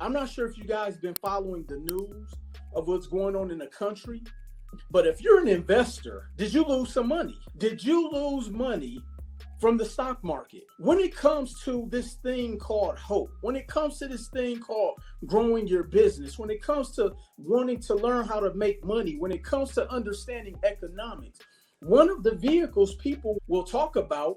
I'm not sure if you guys been following the news of what's going on in the country, but if you're an investor, did you lose some money? Did you lose money from the stock market? When it comes to this thing called hope, when it comes to this thing called growing your business, when it comes to wanting to learn how to make money, when it comes to understanding economics, one of the vehicles people will talk about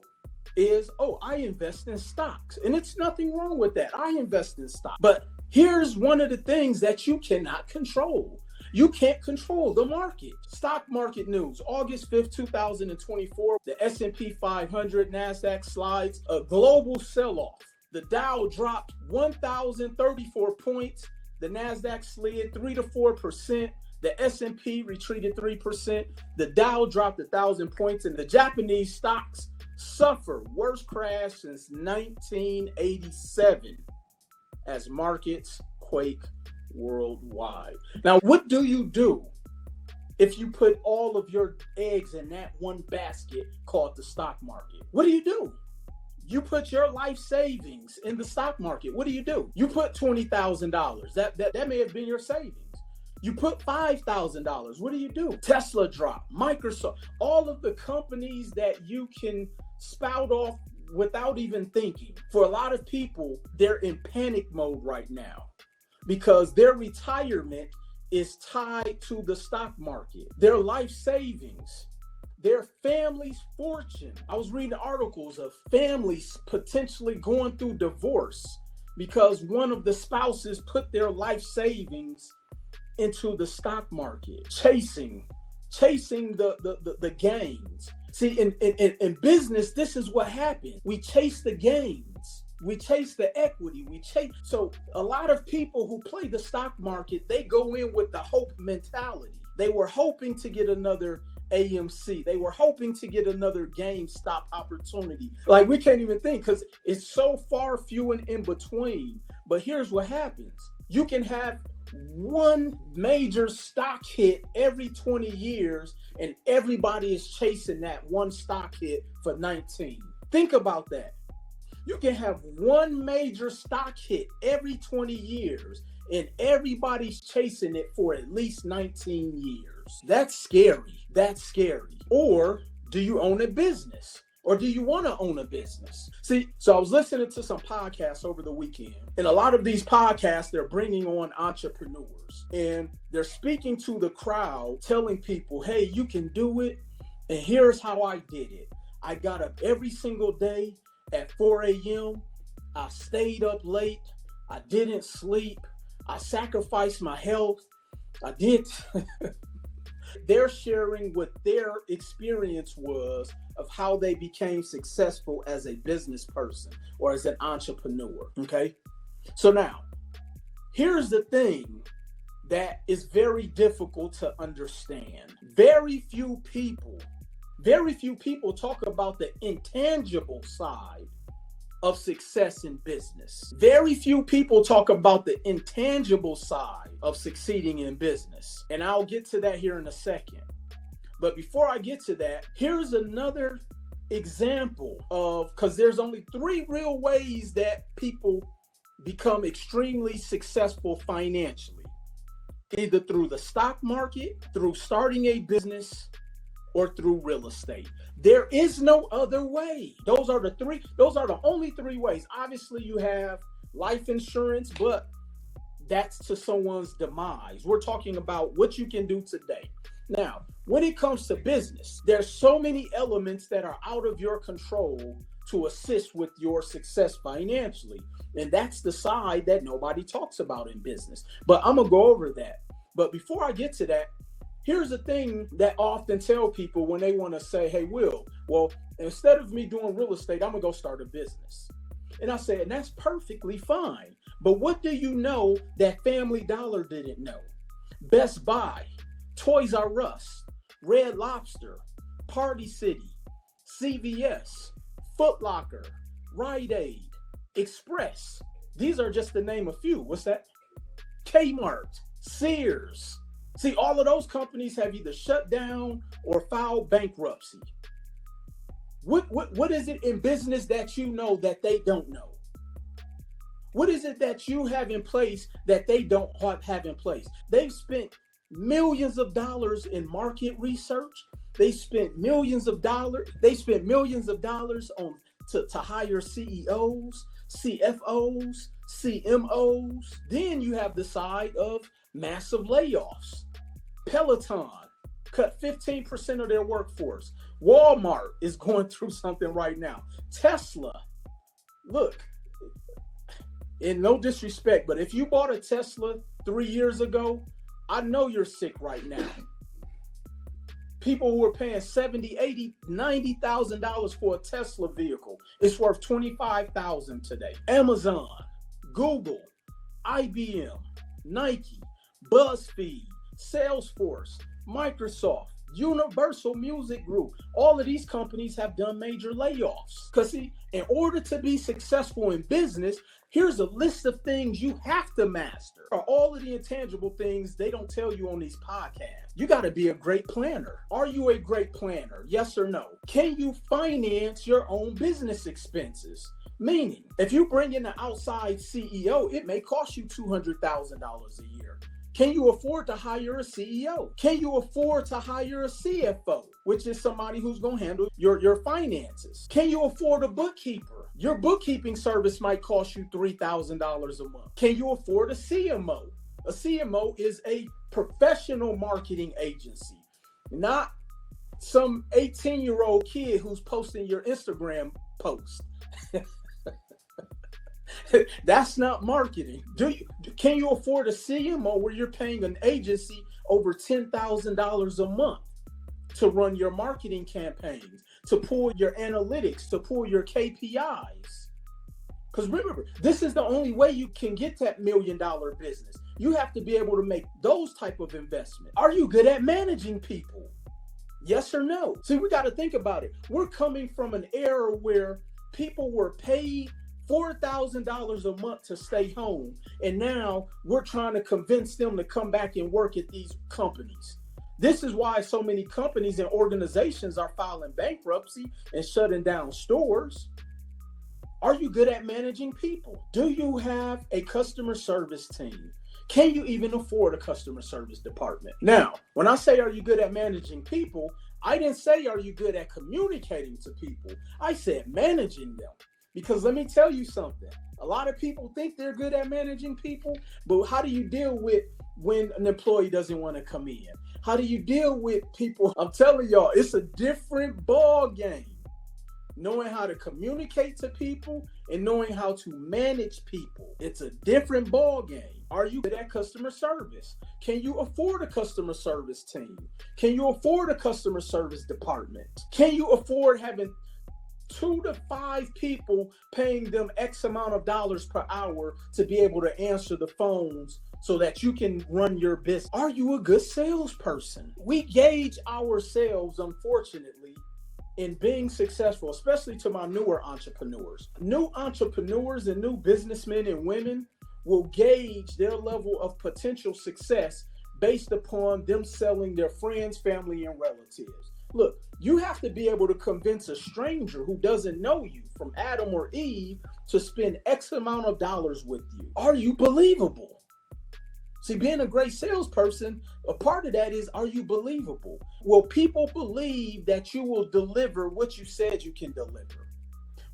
is, oh, I invest in stocks. And it's nothing wrong with that. I invest in stocks. But here's one of the things that you cannot control. You can't control the market. Stock market news, August 5th, 2024, the S&P 500, NASDAQ slides a global sell-off. The Dow dropped 1,034 points. The NASDAQ slid 3 to 4%. The S&P retreated 3%. The Dow dropped 1,000 points, and the Japanese stocks suffer worst crash since 1987 as markets quake worldwide. Now, what do you do if you put all of your eggs in that one basket called the stock market? What do? You put your life savings in the stock market. What do? You put $20,000. That may have been your savings. You put $5,000. What do? Tesla dropped, Microsoft, all of the companies that you can spout off without even thinking. For a lot of people, they're in panic mode right now because their retirement is tied to the stock market. Their life savings, their family's fortune. I was reading articles of families potentially going through divorce because one of the spouses put their life savings into the stock market, chasing the gains. See, in business, this is what happened. We chase the gains. We chase the equity. So a lot of people who play the stock market, they go in with the hope mentality. They were hoping to get another AMC. They were hoping to get another GameStop opportunity. Like, we can't even think because it's so far few and in between. But here's what happens. You can have one major stock hit every 20 years and everybody is chasing that one stock hit for 19. Think about that. You can have one major stock hit every 20 years and everybody's chasing it for at least 19 years. That's scary. Or do you own a business? Or do you want to own a business? See, so I was listening to some podcasts over the weekend, and a lot of these podcasts, they're bringing on entrepreneurs, and they're speaking to the crowd, telling people, hey, you can do it, and here's how I did it. I got up every single day at 4 a.m. I stayed up late. I didn't sleep. I sacrificed my health. I did. They're sharing what their experience was of how they became successful as a business person or as an entrepreneur, okay? So now, here's the thing that is very difficult to understand. Very few people talk about the intangible side of success in business. Very few people talk about the intangible side of succeeding in business. And I'll get to that here in a second. But before I get to that, here's another example of, because there's only 3 real ways that people become extremely successful financially. Either through the stock market, through starting a business, or through real estate. There is no other way. Those are the only 3 ways. Obviously, you have life insurance, but that's to someone's demise. We're talking about what you can do today. Now, when it comes to business, there's so many elements that are out of your control to assist with your success financially. And that's the side that nobody talks about in business. But I'm gonna go over that. But before I get to that, here's the thing that I often tell people when they want to say, hey, Will, well, instead of me doing real estate, I'm going to go start a business. And I said, and that's perfectly fine. But what do you know that Family Dollar didn't know? Best Buy, Toys R Us, Red Lobster, Party City, CVS, Foot Locker, Rite Aid, Express. These are just to name a few. What's that? Kmart, Sears. See, all of those companies have either shut down or filed bankruptcy. What is it in business that you know that they don't know? What is it that you have in place that they don't have in place? They've spent millions of dollars in market research. They spent millions of dollars. They spent millions of dollars on to hire CEOs, CFOs, CMOs. Then you have the side of massive layoffs. Peloton cut 15% of their workforce. Walmart is going through something right now. Tesla, look, in no disrespect, but if you bought a Tesla 3 years ago, I know you're sick right now. People who are paying $70,000, $80,000, $90,000 for a Tesla vehicle, it's worth $25,000 today. Amazon, Google, IBM, Nike, BuzzFeed, Salesforce, Microsoft, Universal Music Group, all of these companies have done major layoffs. Because see, in order to be successful in business, here's a list of things you have to master. Are all of the intangible things they don't tell you on these podcasts. You got to be a great planner. Are you a great planner? Yes or no? Can you finance your own business expenses? Meaning, if you bring in an outside CEO, it may cost you $200,000 a year. Can you afford to hire a CEO? Can you afford to hire a CFO, which is somebody who's going to handle your finances? Can you afford a bookkeeper? Your bookkeeping service might cost you $3,000 a month. Can you afford a CMO? A CMO is a professional marketing agency, not some 18-year-old kid who's posting your Instagram post. That's not marketing. Can you afford a CMO where you're paying an agency over $10,000 a month to run your marketing campaigns, to pull your analytics, to pull your KPIs? Because remember, this is the only way you can get that $1 million business. You have to be able to make those type of investments. Are you good at managing people? Yes or no? See, we got to think about it. We're coming from an era where people were paid $4,000 a month to stay home. And now we're trying to convince them to come back and work at these companies. This is why so many companies and organizations are filing bankruptcy and shutting down stores. Are you good at managing people? Do you have a customer service team? Can you even afford a customer service department? Now, when I say, are you good at managing people, I didn't say, are you good at communicating to people? I said managing them. Because let me tell you something. A lot of people think they're good at managing people, but how do you deal with when an employee doesn't want to come in? How do you deal with people? I'm telling y'all, it's a different ball game. Knowing how to communicate to people and knowing how to manage people. It's a different ball game. Are you good at customer service? Can you afford a customer service team? Can you afford a customer service department? Can you afford having 2 to 5 people paying them X amount of dollars per hour to be able to answer the phones so that you can run your business? Are you a good salesperson? We gauge ourselves, unfortunately, in being successful, especially to my newer entrepreneurs. New entrepreneurs and new businessmen and women will gauge their level of potential success based upon them selling their friends, family, and relatives. Look, you have to be able to convince a stranger who doesn't know you, from Adam or Eve, to spend X amount of dollars with you. Are you believable? See, being a great salesperson, a part of that is, are you believable? Will people believe that you will deliver what you said you can deliver?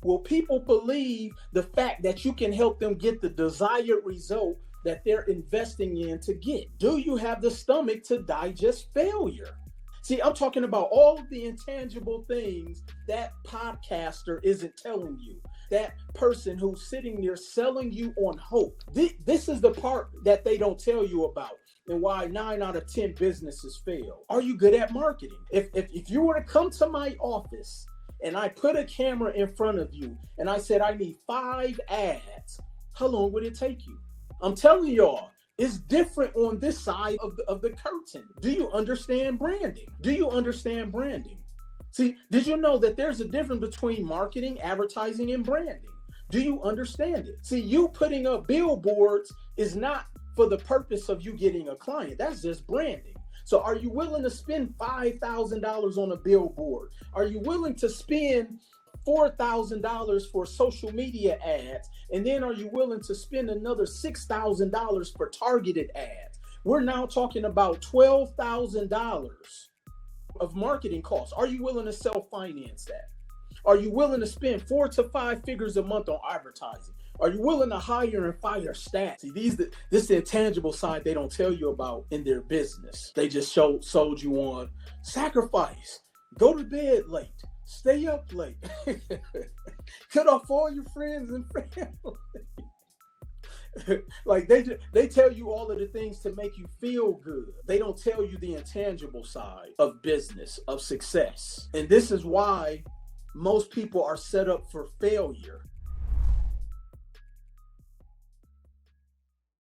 Will people believe the fact that you can help them get the desired result that they're investing in to get? Do you have the stomach to digest failure? See, I'm talking about all of the intangible things that podcaster isn't telling you. That person who's sitting there selling you on hope. This is the part that they don't tell you about and why 9 out of 10 businesses fail. Are you good at marketing? If you were to come to my office and I put a camera in front of you and I said, I need 5 ads, how long would it take you? I'm telling y'all, it's different on this side of the curtain. Do you understand branding? Do you understand branding? See, did you know that there's a difference between marketing, advertising, and branding? Do you understand it? See, you putting up billboards is not for the purpose of you getting a client. That's just branding. So are you willing to spend $5,000 on a billboard? Are you willing to spend $4,000 for social media ads, and then are you willing to spend another $6,000 for targeted ads? We're now talking about $12,000 of marketing costs. Are you willing to self-finance that? Are you willing to spend 4 to 5 figures a month on advertising? Are you willing to hire and fire staff? See, this is the intangible side they don't tell you about in their business. They just sold you on sacrifice, go to bed late, stay up late, cut off all your friends and family. Like they tell you all of the things to make you feel good. They don't tell you the intangible side of business, of success. And this is why most people are set up for failure.